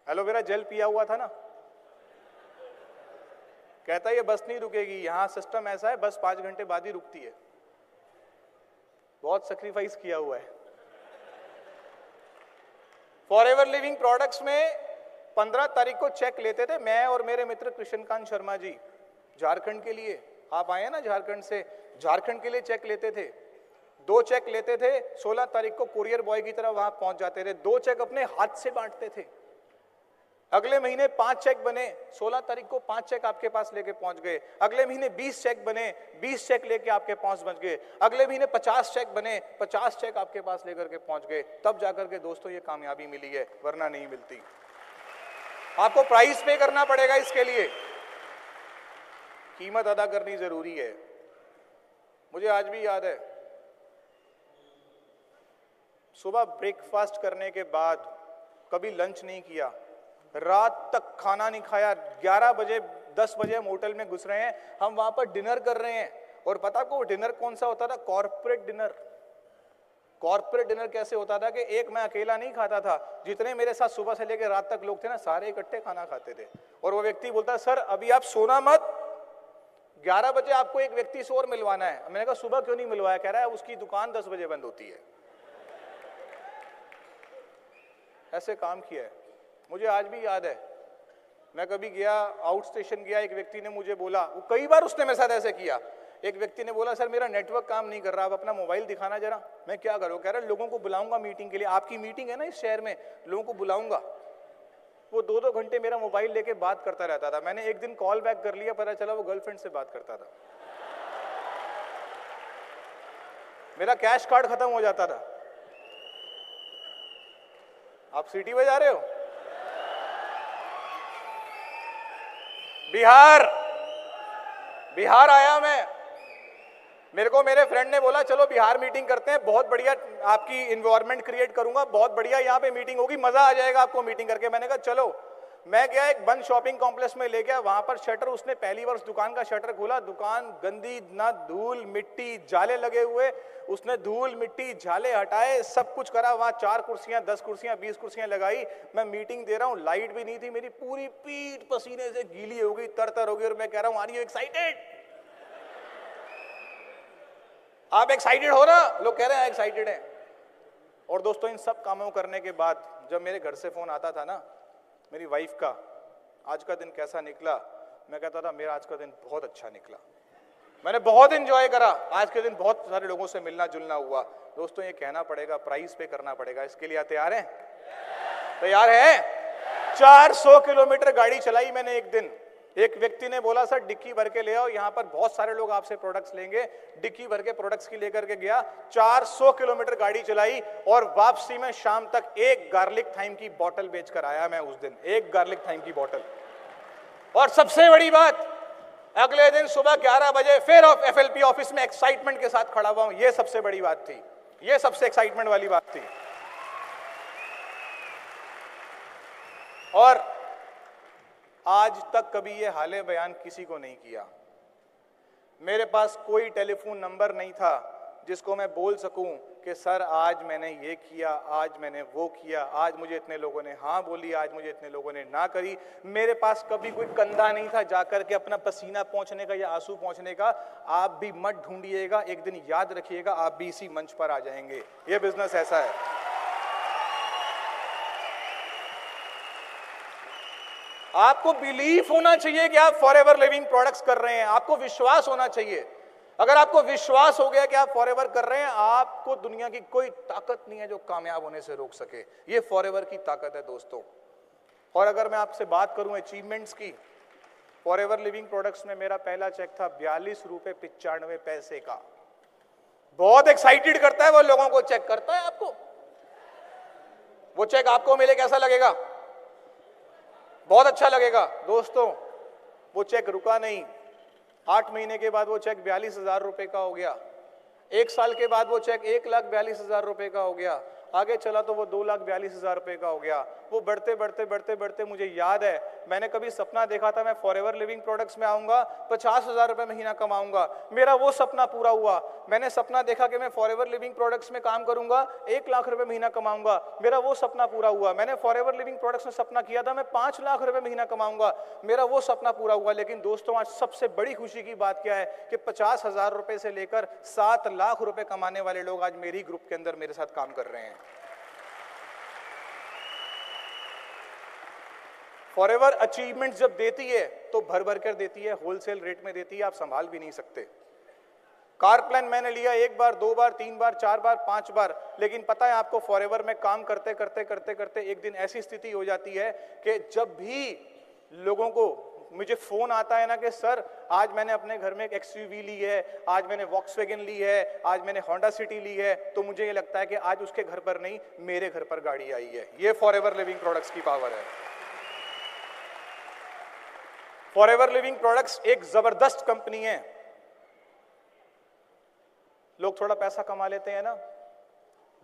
एलोवेरा जेल पिया हुआ था ना। कहता है ये बस नहीं रुकेगी, यहां सिस्टम ऐसा है बस 5 घंटे बाद ही रुकती है। बहुत सैक्रिफाइस किया हुआ है। फॉरएवर लिविंग प्रोडक्ट्स में 15 तारीख को चेक लेते थे मैं और मेरे मित्र कृष्णकांत शर्मा जी, झारखंड के लिए। आप आए ना झारखंड से, झारखंड के लिए चेक लेते थे। 2 चेक लेते थे, 16 तारीख को कुरियर बॉय की तरह वहां पहुंच जाते थे। 2 चेक अपने हाथ से बांटते थे। अगले महीने 5 चेक बने, 16 तारीख को 5 चेक आपके पास लेके पहुंच गए। अगले महीने 20 चेक बने, 20 चेक लेके आपके पास पहुंच गए। अगले महीने 50 चेक बने, 50 चेक आपके पास लेकर के पहुंच गए। तब जाकर के दोस्तों ये कामयाबी मिली है, वरना नहीं मिलती। आपको प्राइस पे करना पड़ेगा, इसके लिए कीमत अदा करनी जरूरी है। मुझे आज भी याद है, सुबह ब्रेकफास्ट करने के बाद कभी लंच नहीं किया, रात तक खाना नहीं खाया, 11 बजे 10 बजे हम होटल में घुस रहे हैं, हम वहां पर डिनर कर रहे हैं। और पता को डिनर कौन सा होता था? Corporate dinner. कॉर्पोरेट डिनर कैसे होता था कि एक मैं अकेला नहीं खाता था, जितने मेरे साथ सुबह से लेकर रात तक लोग थे ना, सारे इकट्ठे खाना खाते थे। और वो व्यक्ति बोलता सर अभी आप सोना मत, 11 बजे आपको एक व्यक्ति से और मिलवाना है। मैंने कहा सुबह क्यों नहीं मिलवाया? कह रहा है उसकी दुकान 10 बजे बंद होती है। ऐसे काम किया है। मुझे आज भी याद है, मैं कभी गया, आउट स्टेशन गया, एक व्यक्ति ने मुझे बोला, वो कई बार उसने मेरे साथ ऐसे किया, एक व्यक्ति ने बोला सर मेरा नेटवर्क काम नहीं कर रहा, आप अपना मोबाइल दिखाना जरा। मैं क्या करूं? कह रहा लोगों को बुलाऊंगा मीटिंग के लिए, आपकी मीटिंग है ना इस शहर में, लोगों को बुलाऊंगा। वो 2-2 घंटे मेरा मोबाइल लेके बात करता रहता था। मैंने एक दिन कॉल बैक कर लिया, पता चला वो गर्लफ्रेंड से बात करता था। मेरा कैश कार्ड खत्म हो जाता था। आप सीटी बजा रहे हो? बिहार आया मैं, मेरे को मेरे फ्रेंड ने बोला चलो बिहार मीटिंग करते हैं, बहुत बढ़िया आपकी इन्वायरमेंट क्रिएट करूंगा, बहुत बढ़िया यहाँ पे मीटिंग होगी, मजा आ जाएगा आपको मीटिंग करके। मैंने कहा चलो। मैं गया, एक बंद शॉपिंग कॉम्प्लेक्स में ले गया, वहां पर शटर, उसने पहली बार उस दुकान का शटर खोला, दुकान गंदी, ना धूल मिट्टी जाले लगे हुए, उसने धूल मिट्टी जाले हटाए, सब कुछ करा, वहां 4 कुर्सियां 10 कुर्सियां 20 कुर्सियां लगाई, मैं मीटिंग दे रहा हूं, लाइट भी नहीं थी, मेरी पूरी पीठ पसीने से गीली हो गई, तर हो गई, और मैं कह रहा हूं आर यू एक्साइटेड? आप एक्साइटेड हो ना? लोग कह रहे हैं एक्साइटेड हैं। और दोस्तों इन सब कामों करने के बाद जब मेरे घर से फोन आता था ना मेरी वाइफ का, आज का दिन कैसा निकला, मैं कहता था मेरा आज का दिन बहुत अच्छा निकला, मैंने बहुत एंजॉय करा, आज के दिन बहुत सारे लोगों से मिलना जुलना हुआ। दोस्तों ये कहना पड़ेगा, प्राइस पे करना पड़ेगा, इसके लिए तैयार हैं? तैयार हैं? 400 किलोमीटर गाड़ी चलाई मैंने एक दिन। एक व्यक्ति ने बोला सर डिक्की भर के ले आओ, यहाँ पर बहुत सारे लोग आपसे प्रोडक्ट्स लेंगे, डिक्की भर के प्रोडक्ट्स की लेकर के गया, 400 किलोमीटर गाड़ी चलाई, और वापसी में शाम तक एक गार्लिक थाइम की बोतल बेचकर आया मैं उस दिन, एक गार्लिक थाइम की बोतल। और सबसे बड़ी बात, अगले दिन सुबह 11 बजे फिर FLP ऑफिस में एक्साइटमेंट के साथ खड़ा हुआ हूं, ये सबसे बड़ी बात थी, ये सबसे एक्साइटमेंट वाली बात थी। और आज तक कभी ये हाले बयान किसी को नहीं किया। मेरे पास कोई टेलीफोन नंबर नहीं था जिसको मैं बोल सकूं कि सर आज मैंने ये किया, आज मैंने वो किया, आज मुझे इतने लोगों ने हाँ बोली, आज मुझे इतने लोगों ने ना करी। मेरे पास कभी कोई कंधा नहीं था जाकर के अपना पसीना पहुंचने का या आंसू पहुंचने का। आप भी मत ढूंढिएगा, एक दिन याद रखिएगा आप भी इसी मंच पर आ जाएंगे। ये बिजनेस ऐसा है। आपको बिलीफ होना चाहिए कि आप फॉरएवर लिविंग प्रोडक्ट्स कर रहे हैं, आपको विश्वास होना चाहिए। अगर आपको विश्वास हो गया कि आप फॉरएवर कर रहे हैं, आपको दुनिया की कोई ताकत नहीं है जो कामयाब होने से रोक सके। ये फॉरएवर की ताकत है दोस्तों। और अगर मैं आपसे बात करूं अचीवमेंट्स की, फॉरएवर लिविंग प्रोडक्ट्स में मेरा पहला चेक था 42 रुपए 95 पैसे का। बहुत एक्साइटेड करता है वो लोगों को चेक करता है आपको। वो चेक आपको मिले कैसा लगेगा? बहुत अच्छा लगेगा। दोस्तों वो चेक रुका नहीं, 8 महीने के बाद वो चेक 42,000 रुपए का हो गया। 1 साल के बाद वो चेक 1,42,000 रुपए का हो गया। आगे चला तो वो 2,42,000 रुपए का हो गया। वो बढ़ते बढ़ते बढ़ते बढ़ते मुझे याद है मैंने कभी सपना देखा था मैं फॉरएवर लिविंग प्रोडक्ट्स में आऊंगा, 50,000 रुपए महीना कमाऊंगा। मेरा वो सपना पूरा हुआ। मैंने सपना देखा कि मैं फॉरएवर लिविंग प्रोडक्ट्स में काम करूंगा, 1 लाख रुपए महीना कमाऊंगा। मेरा वो सपना पूरा हुआ। मैंने फॉरएवर लिविंग प्रोडक्ट्स में सपना किया था मैं 5 लाख रुपए महीना कमाऊंगा। मेरा वो सपना पूरा हुआ। लेकिन दोस्तों आज सबसे बड़ी खुशी की बात क्या है कि 50,000 रुपए से लेकर 7 लाख रुपए कमाने वाले लोग आज मेरी ग्रुप के अंदर मेरे साथ काम कर रहे हैं। फॉरएवर अचीवमेंट जब देती है तो भर भर कर देती है, होलसेल रेट में देती है, आप संभाल भी नहीं सकते। कार प्लान मैंने लिया 1 बार 2 बार 3 बार 4 बार 5 बार, लेकिन पता है आपको फॉरएवर में काम करते करते करते करते एक दिन ऐसी स्थिति हो जाती है कि जब भी लोगों को मुझे फोन आता है ना कि सर आज मैंने अपने घर में एक XUV ली है, आज मैंने वॉक्सवैगन ली है, आज मैंने होंडा सिटी ली है, तो मुझे ये लगता है कि आज उसके घर पर नहीं मेरे घर पर गाड़ी आई है। ये फॉरएवर लिविंग प्रोडक्ट्स की पावर है। फॉरएवर लिविंग प्रोडक्ट्स एक जबरदस्त कंपनी है। लोग थोड़ा पैसा कमा लेते हैं ना,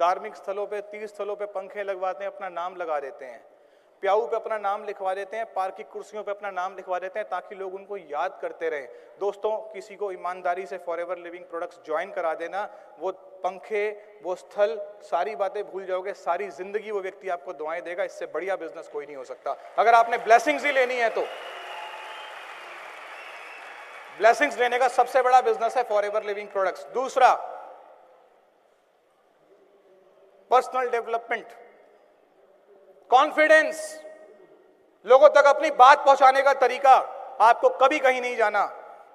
धार्मिक स्थलों पे, तीर्थ स्थलों पे पंखे लगवाते हैं, अपना नाम लगा देते हैं, प्याऊ पे अपना नाम लिखवा देते हैं, पार्क की कुर्सियों पे अपना नाम लिखवा देते हैं ताकि लोग उनको याद करते रहें। दोस्तों किसी को ईमानदारी से फॉरएवर लिविंग प्रोडक्ट्स ज्वाइन करा देना, वो पंखे, वो स्थल, सारी बातें भूल जाओगे, सारी जिंदगी वो व्यक्ति आपको दुआएं देगा। इससे बढ़िया बिजनेस कोई नहीं हो सकता। अगर आपने ब्लेसिंग्स ही लेनी है तो ब्लेसिंग्स लेने का सबसे बड़ा बिजनेस है फॉरएवर लिविंग प्रोडक्ट्स। दूसरा पर्सनल डेवलपमेंट, कॉन्फिडेंस, लोगों तक अपनी बात पहुंचाने का तरीका। आपको कभी कहीं नहीं जाना,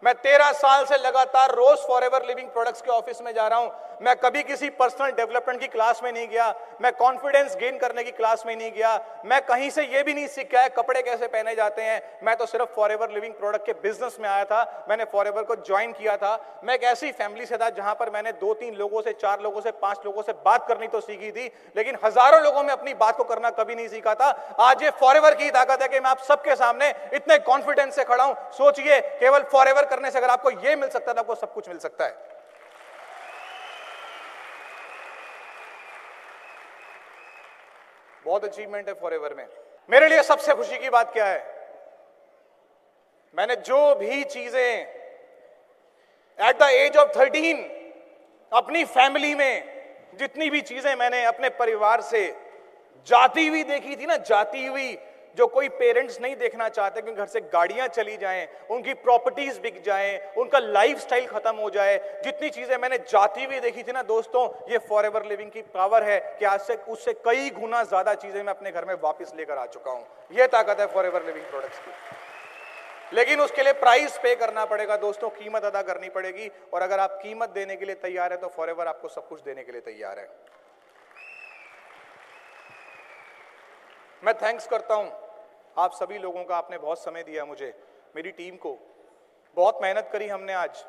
मैं 13 साल से लगातार रोज फॉरएवर लिविंग प्रोडक्ट्स के ऑफिस में जा रहा हूं। मैं कभी किसी पर्सनल डेवलपमेंट की क्लास में नहीं गया, मैं कॉन्फिडेंस गेन करने की क्लास में नहीं गया, मैं कहीं से ये भी नहीं सीखा है कपड़े कैसे पहने जाते हैं। मैं तो सिर्फ फॉरएवर लिविंग प्रोडक्ट के बिजनेस में आया था, मैंने फॉरएवर को ज्वाइन किया था। मैं एक ऐसी फैमिली से था जहां पर मैंने 2-3 लोगों से, 4 लोगों से, 5 लोगों से बात करनी तो सीखी थी, लेकिन हजारों लोगों में अपनी बात को करना कभी नहीं सीखा था। आज ये फॉरएवर की ताकत है कि मैं आप सबके सामने इतने कॉन्फिडेंस से खड़ा हूं। सोचिए, केवल फॉरएवर करने से अगर आपको ये मिल सकता है तो आपको सब कुछ मिल सकता है। बहुत अचीवमेंट है फॉरएवर में। मेरे लिए सबसे खुशी की बात क्या है, मैंने जो भी चीजें एट द एज ऑफ 13 अपनी फैमिली में, जितनी भी चीजें मैंने अपने परिवार से जाती हुई देखी थी ना, जाती हुई, जो कोई पेरेंट्स नहीं देखना चाहते कि घर से गाड़ियां चली जाएं, उनकी प्रॉपर्टीज बिक जाएं, उनका लाइफस्टाइल खत्म हो जाए, जितनी चीजें मैंने जाती हुई देखी थी ना दोस्तों, ये फॉरएवर लिविंग की पावर है कि आज से उससे कई गुना ज्यादा चीजें मैं अपने घर में वापस लेकर आ चुका हूं। यह ताकत है फॉरएवर लिविंग प्रोडक्ट्स की। लेकिन उसके लिए प्राइस पे करना पड़ेगा दोस्तों, कीमत अदा करनी पड़ेगी। और अगर आप कीमत देने के लिए तैयार है तो फॉरएवर आपको सब कुछ देने के लिए तैयार है। मैं थैंक्स करता हूं आप सभी लोगों का, आपने बहुत समय दिया मुझे, मेरी टीम को। बहुत मेहनत करी हमने आज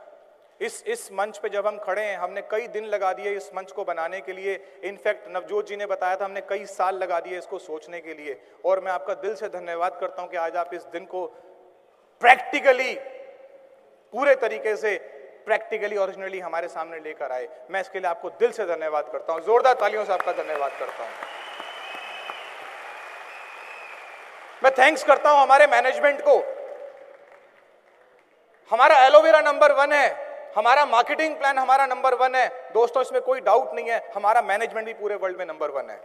इस मंच पे जब हम खड़े हैं, हमने कई दिन लगा दिए इस मंच को बनाने के लिए। इनफैक्ट नवजोत जी ने बताया था हमने कई साल लगा दिए इसको सोचने के लिए। और मैं आपका दिल से धन्यवाद करता हूं कि आज आप इस दिन को प्रैक्टिकली, पूरे तरीके से प्रैक्टिकली, ओरिजिनली हमारे सामने लेकर आए। मैं इसके लिए आपको दिल से धन्यवाद करता हूं, जोरदार तालियों से आपका धन्यवाद करता हूं। मैं थैंक्स करता हूं हमारे मैनेजमेंट को। हमारा एलोवेरा नंबर 1 है, हमारा मार्केटिंग प्लान हमारा नंबर 1 है दोस्तों, इसमें कोई डाउट नहीं है। हमारा मैनेजमेंट भी पूरे वर्ल्ड में नंबर 1 है।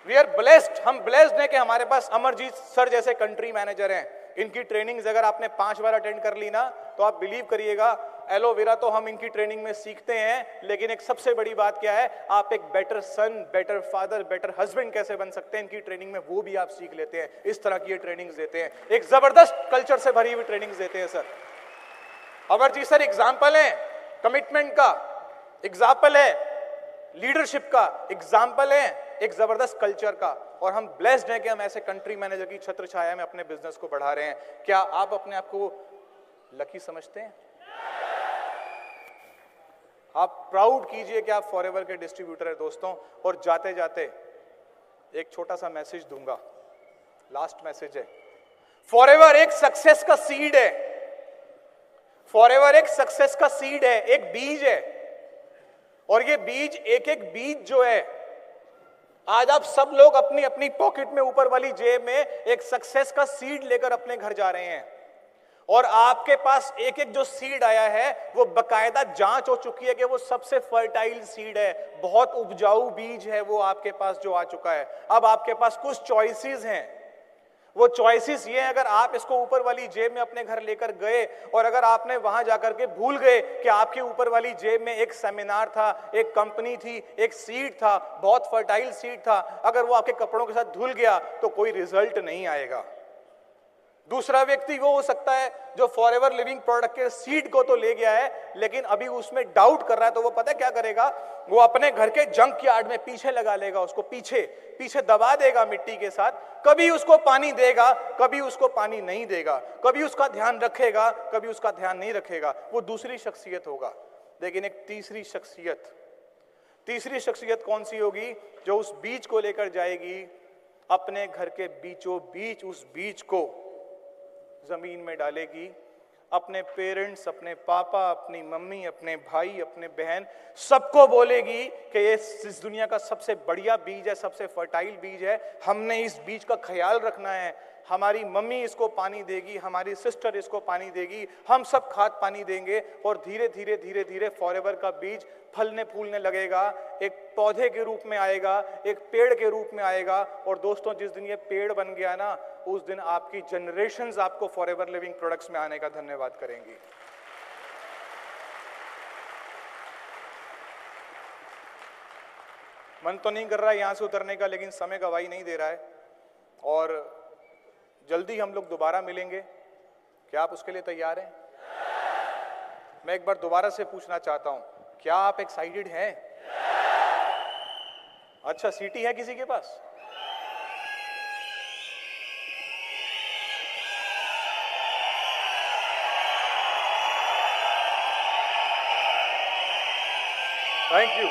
वी आर ब्लेस्ड, हम ब्लेस्ड हैं कि हमारे पास अमरजीत सर जैसे कंट्री मैनेजर हैं। इनकी ट्रेनिंग्स अगर आपने 5 बार अटेंड कर ली ना तो आप बिलीव करिएगा, एलोवेरा तो हम इनकी ट्रेनिंग में सीखते हैं, लेकिन एक सबसे बड़ी बात क्या है, आप एक बेटर सन, बेटर फादर, बेटर हस्बैंड कैसे बन सकते हैं इनकी ट्रेनिंग में, वो भी आप सीख लेते हैं। इस तरह की ये ट्रेनिंग्स देते हैं, एक जबरदस्त कल्चर से भरी हुई ट्रेनिंग्स देते हैं सर। अमरजीत सर एग्जाम्पल है कमिटमेंट का, एग्जाम्पल है लीडरशिप का, एग्जाम्पल है एक जबरदस्त कल्चर का। और हम ब्लेस्ड हैं कि हम ऐसे कंट्री मैनेजर की छत्र छाया में अपने बिजनेस को बढ़ा रहे हैं। क्या आप अपने आप को लकी समझते हैं? आप प्राउड कीजिए कि आप फॉरएवर के डिस्ट्रीब्यूटर हैं दोस्तों। और जाते जाते एक छोटा सा मैसेज दूंगा, लास्ट मैसेज है। फॉरएवर एक सक्सेस का सीड है, फॉरएवर एक सक्सेस का सीड है, एक बीज है। और ये बीज, एक एक बीज जो है, आज आप सब लोग अपनी अपनी पॉकेट में, ऊपर वाली जेब में एक सक्सेस का सीड लेकर अपने घर जा रहे हैं। और आपके पास एक एक जो सीड आया है वो बकायदा जांच हो चुकी है कि वो सबसे फर्टाइल सीड है, बहुत उपजाऊ बीज है वो आपके पास जो आ चुका है। अब आपके पास कुछ चॉइसेस हैं। वो चॉइसेस ये, अगर आप इसको ऊपर वाली जेब में अपने घर लेकर गए और अगर आपने वहां जाकर के भूल गए कि आपके ऊपर वाली जेब में एक सेमिनार था, एक कंपनी थी, एक सीड था, बहुत फर्टाइल सीड था, अगर वो आपके कपड़ों के साथ धुल गया तो कोई रिजल्ट नहीं आएगा। दूसरा व्यक्ति वो हो सकता है जो फॉरएवर लिविंग प्रोडक्ट के सीड को तो ले गया है लेकिन अभी उसमें डाउट कर रहा है, तो वो पता है क्या करेगा, वो अपने घर के जंक यार्ड में पीछे लगा लेगा, उसको पीछे पीछे दबा देगा मिट्टी के साथ। कभी उसको पानी देगा, कभी उसको पानी नहीं देगा, कभी उसका ध्यान रखेगा, कभी उसका ध्यान नहीं रखेगा। वो दूसरी शख्सियत होगा। लेकिन एक तीसरी शख्सियत कौन सी होगी? जो उस बीज को लेकर जाएगी अपने घर के बीचों बीच, उस बीज को जमीन में डालेगी, अपने पेरेंट्स, अपने पापा, अपनी मम्मी, अपने भाई, अपने बहन, सबको बोलेगी कि ये इस दुनिया का सबसे बढ़िया बीज है, सबसे फर्टाइल बीज है, हमने इस बीज का ख्याल रखना है। हमारी मम्मी इसको पानी देगी, हमारी सिस्टर इसको पानी देगी, हम सब खाद पानी देंगे और धीरे धीरे धीरे धीरे फॉरएवर का बीज फलने फूलने लगेगा, एक पौधे के रूप में आएगा, एक पेड़ के रूप में आएगा। और दोस्तों, जिस दिन ये पेड़ बन गया ना, उस दिन आपकी जनरेशंस आपको फॉरएवर लिविंग प्रोडक्ट्स में आने का धन्यवाद करेंगी। मन तो नहीं कर रहा है यहां से उतरने का, लेकिन समय गवाही नहीं दे रहा है। और जल्दी हम लोग दोबारा मिलेंगे। क्या आप उसके लिए तैयार हैं? मैं एक बार दोबारा से पूछना चाहता हूं, क्या आप एक्साइटेड हैं? अच्छा, सीटी है किसी के पास? Thank you.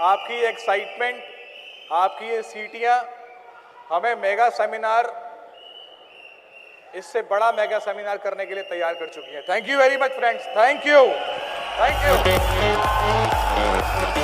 आपकी एक्साइटमेंट, आपकी ये सीटियां हमें मेगा सेमिनार, इससे बड़ा मेगा सेमिनार करने के लिए तैयार कर चुकी हैं। Thank you very much friends, thank you, thank you.